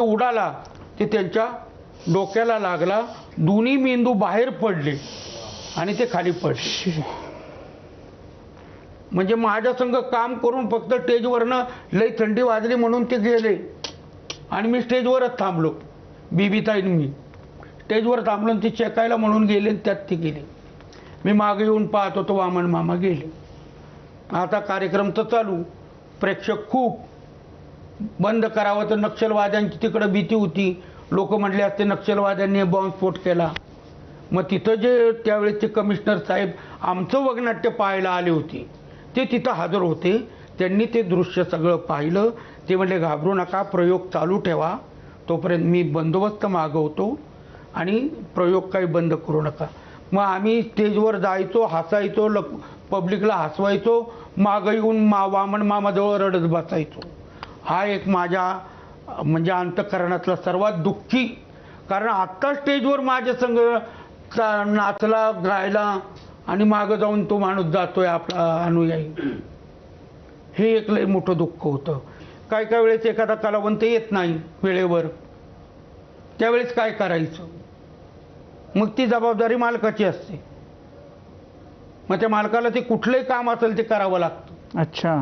उडाला ते त्यांच्या डोक्याला लागला, दोन्ही मेंदू बाहेर पडले आणि ते खाली पडले. म्हणजे माझ्या संग काम करून फक्त स्टेजवरनं लई थंडी वाजली म्हणून ते गेले आणि मी स्टेजवरच थांबलो. बीबीताईन मी स्टेजवर थांबलो आणि ते चेकायला म्हणून गेले, त्यात ते गेले. मी मागे येऊन पाहत होतो, वामन मामा गेले. आता कार्यक्रम तर चालू, प्रेक्षक खूप. बंद करावं तर नक्षलवाद्यांची तिकडं भीती होती. लोक म्हटले असते नक्षलवाद्यांनी बॉम्बस्फोट केला. मग तिथं जे त्यावेळेचे कमिशनर साहेब आमचं वगनाट्य पाहायला आले होते ते तिथं हजर होते. त्यांनी ते दृश्य सगळं पाहिलं. ते म्हणले घाबरू नका, प्रयोग चालू ठेवा, तोपर्यंत मी बंदोबस्त मागवतो आणि प्रयोग काही बंद करू नका. मग आम्ही स्टेजवर जायचो, हसायचो, पब्लिकला हसवायचो, मागं येऊन वामन मामाजवळ रडत बसायचो. हा एक माझ्या म्हणजे अंतःकरणातला सर्वात दुःखी, कारण आत्ता स्टेजवर माझ्या संग नाचला गायला आणि मागं जाऊन तो माणूस जातोय आपला अनुयायी. हे एक लय मोठं दुःख होतं. काय काय वेळेस एखादा कलावंत येत नाही वेळेवर, त्यावेळेस काय करायचं? मग ती जबाबदारी मालकाची असते. मग त्या मालकाला ते कुठलंही काम असेल ते करावं लागतं. अच्छा.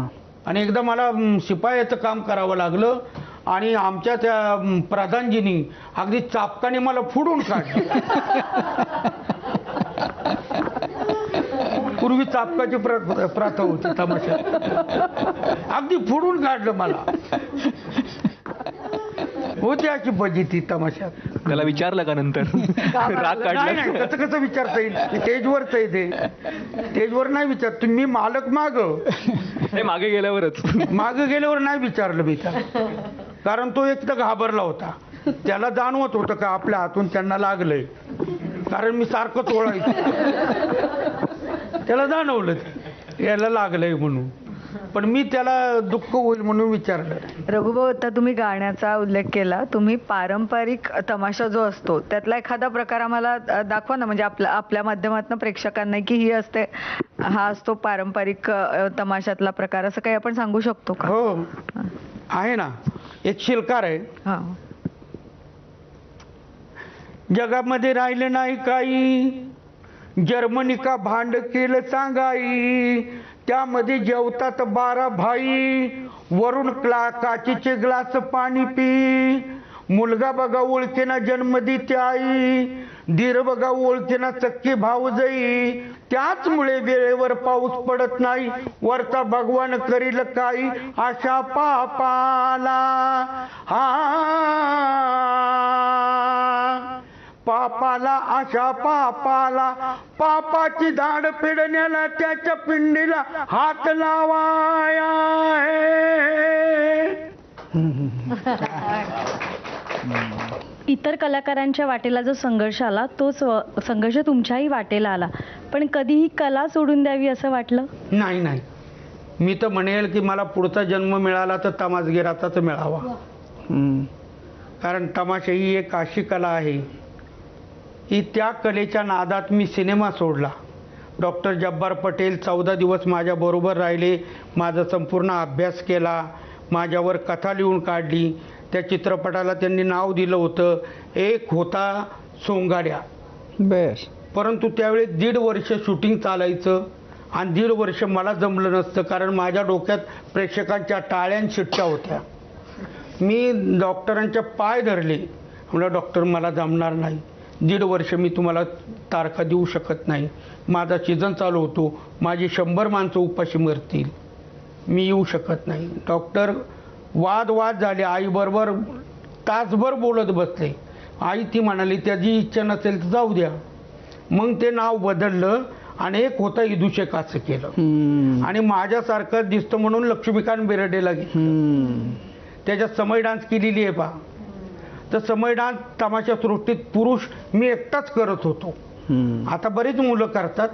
आणि एकदा मला शिपायाचं काम करावं लागलं आणि आमच्या त्या प्रधानजींनी अगदी चापकाने मला फोडून काढलं. पूर्वी चापकाची प्रथा होती तमाशात, अगदी फोडून काढलं मला. होती अशी फजिती तमाशात. त्याला विचारलं का नंतर राग काढला? नाही, कसं कसं विचारता येईल? स्टेजवरच आहे ते, स्टेजवर नाही विचार. तुम्ही मालक मागे गेल्यावरच मागे गेल्यावर नाही विचारलं मी त्याला, कारण तो एक तर घाबरला होता. त्याला जाणवत होतं का आपल्या हातून त्यांना लागलंय, कारण मी सारखं तोडायचो. त्याला जाणवलं याला लागलंय म्हणून, पण मी त्याला दुःख होईल म्हणून विचारलं. रघुभाऊ, आता तुम्ही गाण्याचा उल्लेख केला. तुम्ही पारंपरिक तमाशा जो असतो त्यातला एखादा प्रकार आम्हाला दाखवा ना, म्हणजे आपल्या माध्यमातून प्रेक्षकांना की ही असते, हा असतो पारंपरिक तमाशातला प्रकार, असं काही आपण सांगू शकतो का? हो आहे ना, एक शिलकार आहे. हा. जगामध्ये राहिलं नाही काही, जर्मनी का भांड केलं सांगाई, त्यामध्ये जेवतात 12 भाई, वरून काचेचे ग्लास पाणी पी. मुलगा बघा ओळखेना जन्म देते आई, धीर बघा ओळखेना सख्खे भाऊजाई, त्याचमुळे वेळेवर पाऊस पडत नाही, वरचा भगवान करील काही आशा पापाला. पापाला आशा पापाला, पापाची धाड फेडण्याला त्याच्या पिंडीला हात लावाया आहे. इतर कलाकारांच्या वाटेला जो संघर्ष आला तोच संघर्ष तुमच्याही वाटेला आला, पण कधीही कला सोडून द्यावी असं वाटलं? नाही नाही, मी तर म्हणेल की मला पुढचा जन्म मिळाला तर तमासगिराचाच मिळावा. कारण तमाशा ही एक अशी कला आहे की त्या कलेच्या नादात मी सिनेमा सोडला. डॉक्टर जब्बार पटेल 14 दिवस माझ्याबरोबर राहिले, माझा संपूर्ण अभ्यास केला, माझ्यावर कथा लिहून काढली. त्या चित्रपटाला त्यांनी नाव दिलं होतं एक होता सोंगाड्या. बर. परंतु त्यावेळी 1.5 वर्ष शूटिंग चालायचं आणि 1.5 वर्ष मला जमलं नसतं, कारण माझ्या डोक्यात प्रेक्षकांच्या टाळ्यां शिट्ट्या होत्या. मी डॉक्टरांच्या पाय धरले, म्हणलं डॉक्टर मला जमणार नाही, 1.5 वर्ष मी तुम्हाला तारखा देऊ शकत नाही, माझा सीझन चालू होतो, माझी 100 माणसं उपाशी मरतील, मी येऊ शकत नाही. डॉक्टर वाद झाले. आईबरोबर तासभर बोलत बसले. आई ती म्हणाली त्याची इच्छा नसेल तर जाऊ द्या. मग ते नाव बदललं आणि एक होता इदुशेख असं केलं आणि माझ्यासारखं दिसतं म्हणून लक्ष्मीकांत बेर्डेला घेतलं. त्याच्यात समय डान्स केलेली आहे पहा. तर समय डान्स तमाशा सृष्टीत पुरुष मी एकटाच करत होतो. आता बरीच मुलं करतात,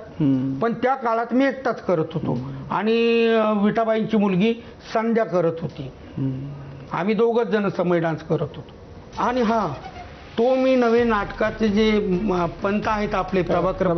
पण त्या काळात मी एकटाच करत होतो आणि विठाबाईंची मुलगी संध्या करत होती. आम्ही 2घच जण समय डान्स करत होतो. आणि हा तो मी नवे नाटकाचे जे पंत आहेत आपले प्रभाकर